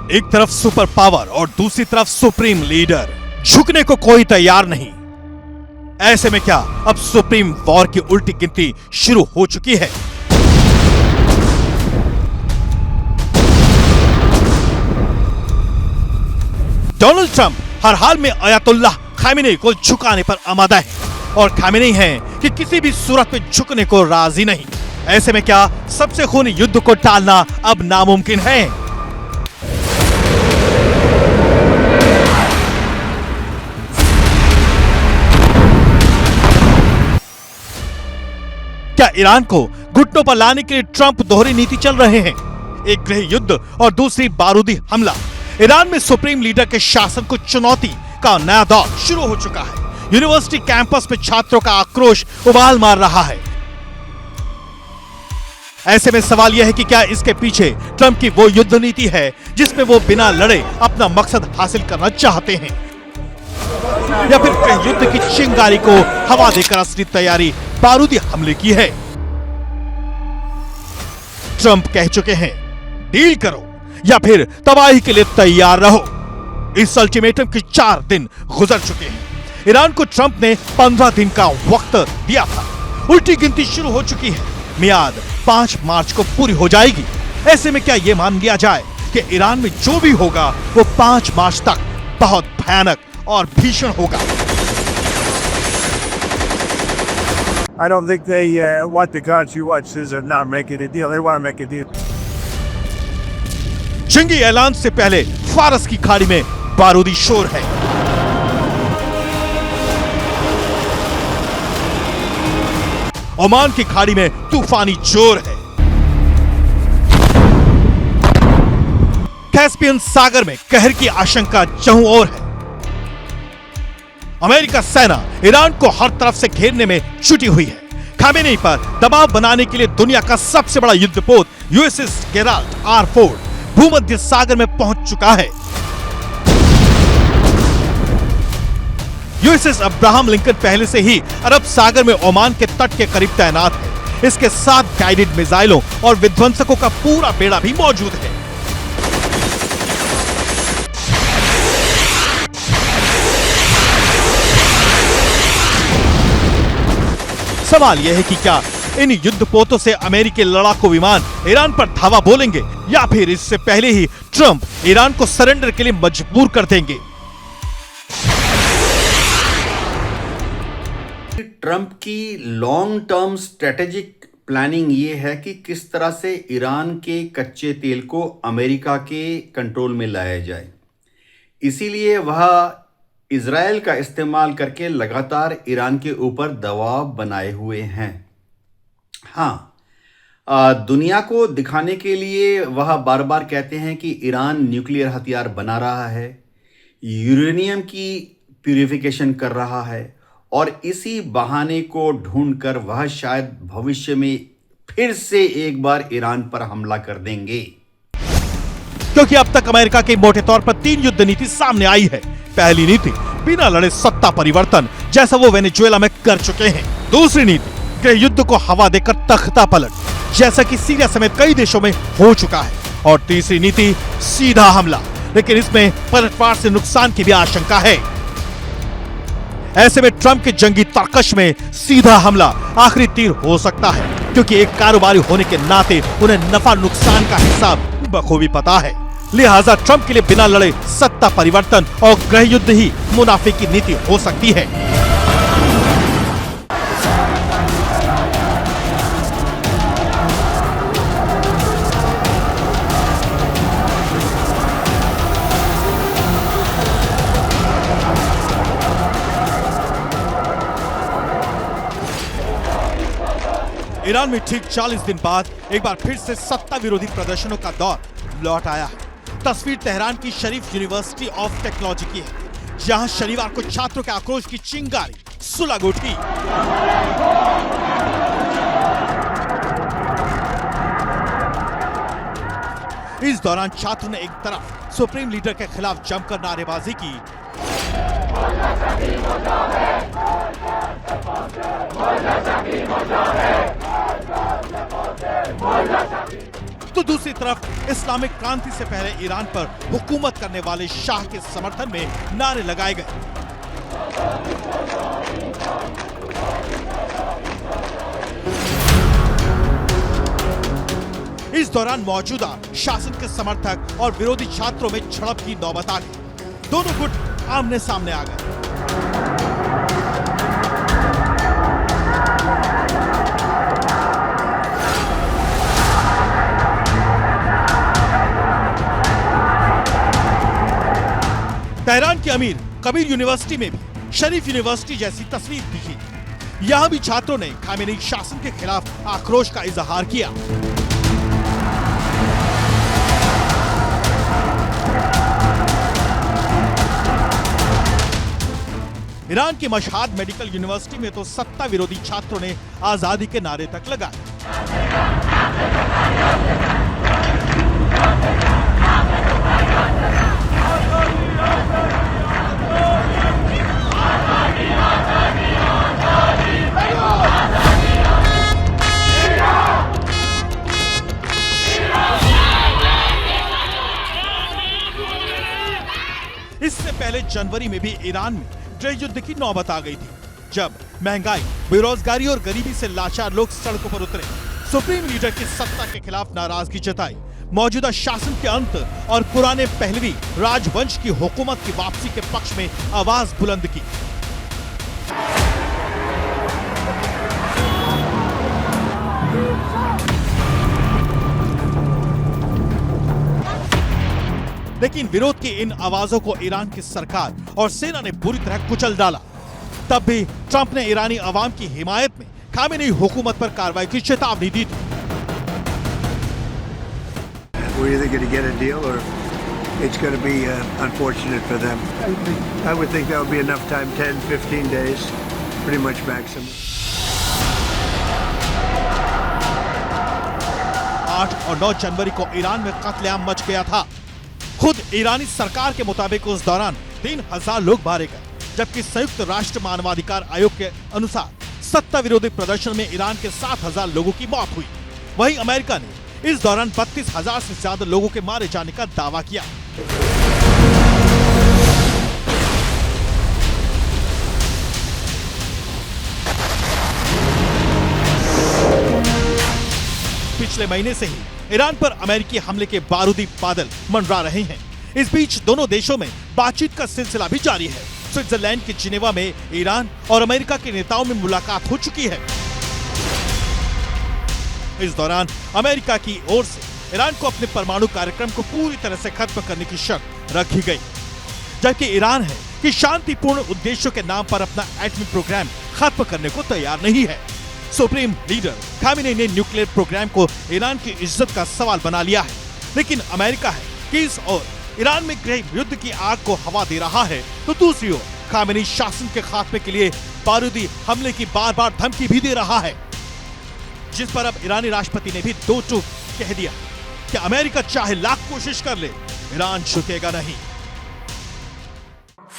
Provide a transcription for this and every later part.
एक तरफ super power और दूसरी तरफ सुप्रीम लीडर, झुकने को कोई तैयार नहीं। ऐसे में क्या अब सुप्रीम वॉर की उल्टी गिनती शुरू हो चुकी है। डोनाल्ड ट्रंप हर हाल में अयातुल्लाह खामेनेई को झुकाने पर आमादा है और खामेनेई हैं कि किसी भी सूरत में झुकने को राजी नहीं। ऐसे में क्या सबसे खूनी युद्ध को टालना अब नामुमकिन है। क्या ईरान को घुटनों पर लाने के लिए ट्रंप दोहरी नीति चल रहे हैं? एक गृह युद्ध और दूसरी बारूदी हमला। ईरान में सुप्रीम लीडर के शासन को चुनौती का नया दौर शुरू हो चुका है। यूनिवर्सिटी कैंपस में छात्रों का आक्रोश उबाल मार रहा है। ऐसे में सवाल यह है कि क्या इसके पीछे ट्रंप की वो युद्ध नीति है जिसमें वो बिना लड़े अपना मकसद हासिल करना चाहते हैं, या फिर गृह युद्ध की चिंगारी को हवा देकर असली तैयारी बारूदी हमले की है। ट्रंप कह चुके हैं डील करो या फिर तबाही के लिए तैयार रहो। इस अल्टीमेटम के 4 दिन गुजर चुके हैं। ईरान को ट्रंप ने 15 दिन का वक्त दिया था। उल्टी गिनती शुरू हो चुकी है। मियाद 5 मार्च को पूरी हो जाएगी। ऐसे में क्या यह मान लिया जाए कि ईरान में जो भी होगा वो 5 मार्च तक बहुत भयानक और भीषण होगा। I don't think they want the consequences of not making a deal. They want to make a deal. जंगी ऐलान से पहले फारस की खाड़ी में बारूदी शोर है। ओमान की खाड़ी में तूफानी जोर है। कैस्पियन सागर में कहर की आशंका चहुं ओर है। अमेरिका सेना ईरान को हर तरफ से घेरने में जुटी हुई है। खामेनेई पर दबाव बनाने के लिए दुनिया का सबसे बड़ा युद्धपोत यूएसएस गेराल्ट R4 भूमध्य सागर में पहुंच चुका है। यूएसएस अब्राहम लिंकन पहले से ही अरब सागर में ओमान के तट के करीब तैनात है। इसके साथ गाइडेड मिसाइलों और विध्वंसकों का पूरा बेड़ा भी मौजूद है। सवाल यह है कि क्या इन युद्धपोतों से अमेरिकी लड़ाकू विमान ईरान पर धावा बोलेंगे या फिर इससे पहले ही ट्रंप ईरान को सरेंडर के लिए मजबूर कर देंगे। ट्रंप की लॉन्ग टर्म स्ट्रेटेजिक प्लानिंग ये है कि किस तरह से ईरान के कच्चे तेल को अमेरिका के कंट्रोल में लाया जाए। इसीलिए वह इजराइल का इस्तेमाल करके लगातार ईरान के ऊपर दबाव बनाए हुए हैं। हाँ, दुनिया को दिखाने के लिए वह बार बार कहते हैं कि ईरान न्यूक्लियर हथियार बना रहा है, यूरेनियम की प्यूरिफिकेशन कर रहा है और इसी बहाने को ढूंढकर वह शायद भविष्य में फिर से एक बार ईरान पर हमला कर देंगे। क्योंकि अब तक अमेरिका की मोटे तौर पर 3 युद्ध नीति सामने आई है। पहली नीति बिना लड़े सत्ता परिवर्तन, जैसा वो वेनेजुएला में कर चुके हैं। दूसरी नीति गृह युद्ध को हवा देकर तख्ता पलट, जैसा कि सीरिया समेत कई देशों में हो चुका है। और तीसरी नीति सीधा हमला, लेकिन इसमें पलटवार से नुकसान की भी आशंका है। ऐसे में ट्रंप के जंगी तर्कश में सीधा हमला आखिरी तीर हो सकता है, क्योंकि एक कारोबारी होने के नाते उन्हें नफा नुकसान का हिसाब बखूबी पता है। लिहाजा ट्रंप के लिए बिना लड़े सत्ता परिवर्तन और गृह युद्ध ही मुनाफे की नीति हो सकती है। ईरान में ठीक 40 दिन बाद एक बार फिर से सत्ता विरोधी प्रदर्शनों का दौर लौट आया है। तस्वीर तेहरान की शरीफ यूनिवर्सिटी ऑफ टेक्नोलॉजी की है, जहां शनिवार को छात्रों के आक्रोश की चिंगारी सुलग उठी। इस दौरान छात्रों ने एक तरफ सुप्रीम लीडर के खिलाफ जमकर नारेबाजी की, तो दूसरी तरफ इस्लामिक क्रांति से पहले ईरान पर हुकूमत करने वाले शाह के समर्थन में नारे लगाए गए। इस दौरान मौजूदा शासन के समर्थक और विरोधी छात्रों में झड़प की नौबत आ गई। दोनों गुट आमने सामने आ गए। तेहरान के अमीर कबीर यूनिवर्सिटी में भी शरीफ यूनिवर्सिटी जैसी तस्वीर दिखी। यहां भी छात्रों ने खामेनी शासन के खिलाफ आक्रोश का इजहार किया। ईरान की मशहाद मेडिकल यूनिवर्सिटी में तो सत्ता विरोधी छात्रों ने आजादी के नारे तक लगाए। इससे पहले जनवरी में भी ईरान में गृह युद्ध की नौबत आ गई थी, जब महंगाई, बेरोजगारी और गरीबी से लाचार लोग सड़कों पर उतरे। सुप्रीम लीडर की सत्ता के खिलाफ नाराजगी जताई, मौजूदा शासन के अंत और पुराने पहलवी राजवंश की हुकूमत की वापसी के पक्ष में आवाज बुलंद की। लेकिन विरोध की इन आवाजों को ईरान की सरकार और सेना ने बुरी तरह कुचल डाला। तब भी ट्रंप ने ईरानी अवाम की हिमायत में खामेनी हुकूमत पर कार्रवाई की चेतावनी दी थी। We're either going to get a deal or it's going to be unfortunate for them. I would think that would be enough time, 10, 15 days, pretty much maximum. 8 और 9 जनवरी को ईरान में कत्लेआम मच गया था। खुद ईरानी सरकार के मुताबिक उस दौरान 3000 लोग मारे गए, जबकि संयुक्त राष्ट्र मानवाधिकार आयोग के अनुसार सत्ता विरोधी प्रदर्शन में ईरान के 7000 लोगों की मौत हुई। वहीं अमेरिका ने इस दौरान 32,000 से ज्यादा लोगों के मारे जाने का दावा किया। पिछले महीने से ही ईरान पर अमेरिकी हमले के बारूदी बादल मंडरा रहे हैं। इस बीच दोनों देशों में बातचीत का सिलसिला भी जारी है। स्विट्जरलैंड के जिनेवा में ईरान और अमेरिका के नेताओं में मुलाकात हो चुकी है। इस दौरान अमेरिका की ओर से ईरान को अपने परमाणु कार्यक्रम को पूरी तरह से खत्म करने की शर्त रखी गई, जबकि ईरान है कि शांतिपूर्ण उद्देश्यों के नाम पर अपना एटमी प्रोग्राम खत्म करने को तैयार नहीं है। सुप्रीम लीडर खामेनी ने न्यूक्लियर प्रोग्राम को ईरान की इज्जत का सवाल बना लिया है, लेकिन अमेरिका है कि इस ओर ईरान में गृह युद्ध की आग को हवा दे रहा है, तो दूसरी ओर खामेनी शासन के खात्मे के लिए बारूदी हमले की बार-बार धमकी भी दे रहा है, जिस पर अब ईरानी राष्ट्रपति ने भी दो टूक कह दिया कि अमेरिका चाहे लाख कोशिश कर ले, ईरान झुकेगा नहीं।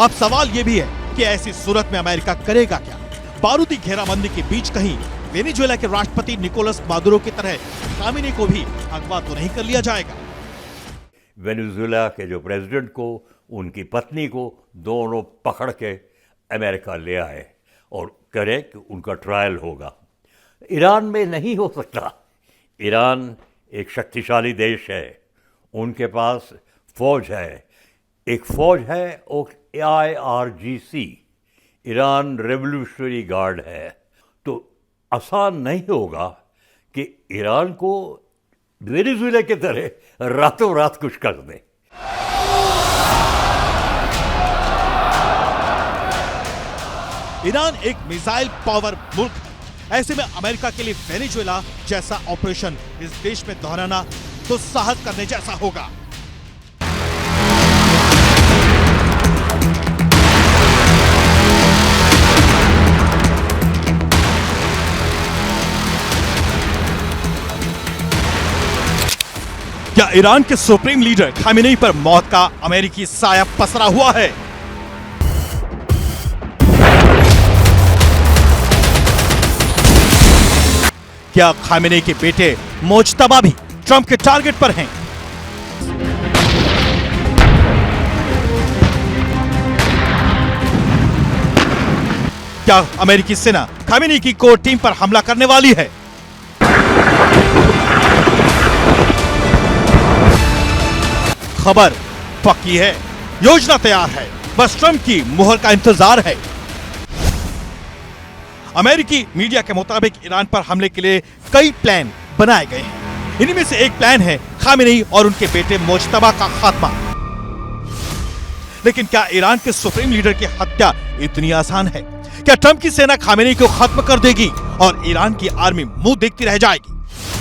अब सवाल ये भी है कि ऐसी सूरत में अमेरिका करेगा क्या? बारूदी घेराबंदी के बीच कहीं वेनेजुएला के राष्ट्रपति निकोलस मादुरो की तरह खामेनी को भी अगवा तो नहीं कर लिया जाएगा? वेनेजुएला के जो प्रेसिडेंट को, उनकी पत्नी को दोनों पकड़ के अमेरिका ले आए और करे कि उनका ट्रायल होगा। ईरान में नहीं हो सकता। ईरान एक शक्तिशाली देश है, उनके पास फौज है, एक फौज है और IRGC, ईरान रेवोल्यूशनरी गार्ड है। तो आसान नहीं होगा कि ईरान को वेनेजुएला की तरह रातों रात कुछ कर दे। ईरान एक मिसाइल पावर मुल्क है। ऐसे में अमेरिका के लिए वेनेजुएला जैसा ऑपरेशन इस देश में दोहराना तो साहस करने जैसा होगा। क्या ईरान के सुप्रीम लीडर खामेनेई पर मौत का अमेरिकी साया पसरा हुआ है? क्या खामेनेई के बेटे मोज्तबा भी ट्रंप के टारगेट पर हैं? क्या अमेरिकी सेना खामेनेई की कोर टीम पर हमला करने वाली है? खबर पक्की है, योजना तैयार है, बस ट्रंप की मुहर का इंतजार है। अमेरिकी मीडिया के मुताबिक ईरान पर हमले के लिए कई प्लान बनाए गए हैं। इनमें से एक प्लान है खामेनेई और उनके बेटे मोज्तबा का खात्मा। लेकिन क्या ईरान के सुप्रीम लीडर की हत्या इतनी आसान है? क्या ट्रंप की सेना खामेनेई को खत्म कर देगी और ईरान की आर्मी मुंह देखती रह जाएगी?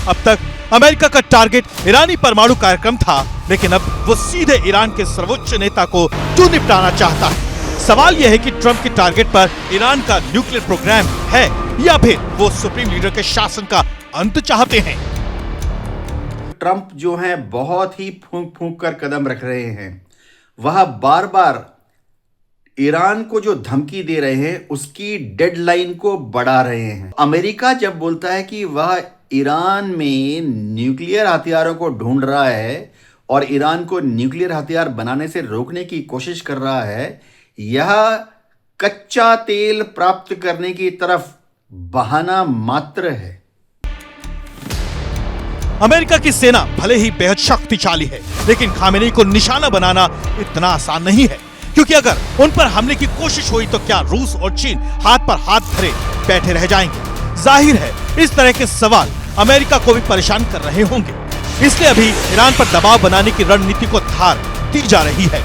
अब तक अमेरिका का टारगेट ईरानी परमाणु कार्यक्रम था, लेकिन अब वो सीधे ईरान के सर्वोच्च नेता को क्यों निपटाना चाहता है? सवाल यह है कि ट्रंप के टारगेट पर ईरान का न्यूक्लियर प्रोग्राम है या फिर वो सुप्रीम लीडर के शासन का अंत चाहते हैं। ट्रंप जो है बहुत ही फूंक फूंक कर कदम रख रहे हैं। वह बार बार ईरान को जो धमकी दे रहे हैं उसकी डेडलाइन को बढ़ा रहे हैं। अमेरिका जब बोलता है कि वह ईरान में न्यूक्लियर हथियारों को ढूंढ रहा है और ईरान को न्यूक्लियर हथियार बनाने से रोकने की कोशिश कर रहा है, यह कच्चा तेल प्राप्त करने की तरफ बहाना मात्र है। अमेरिका की सेना भले ही बेहद शक्तिशाली है, लेकिन खामेनेई को निशाना बनाना इतना आसान नहीं है, क्योंकि अगर उन पर हमले की कोशिश हुई तो क्या रूस और चीन हाथ पर हाथ धरे बैठे रह जाएंगे? जाहिर है इस तरह के सवाल अमेरिका को भी परेशान कर रहे होंगे। इसलिए अभी ईरान पर दबाव बनाने की रणनीति को धार दी जा रही है।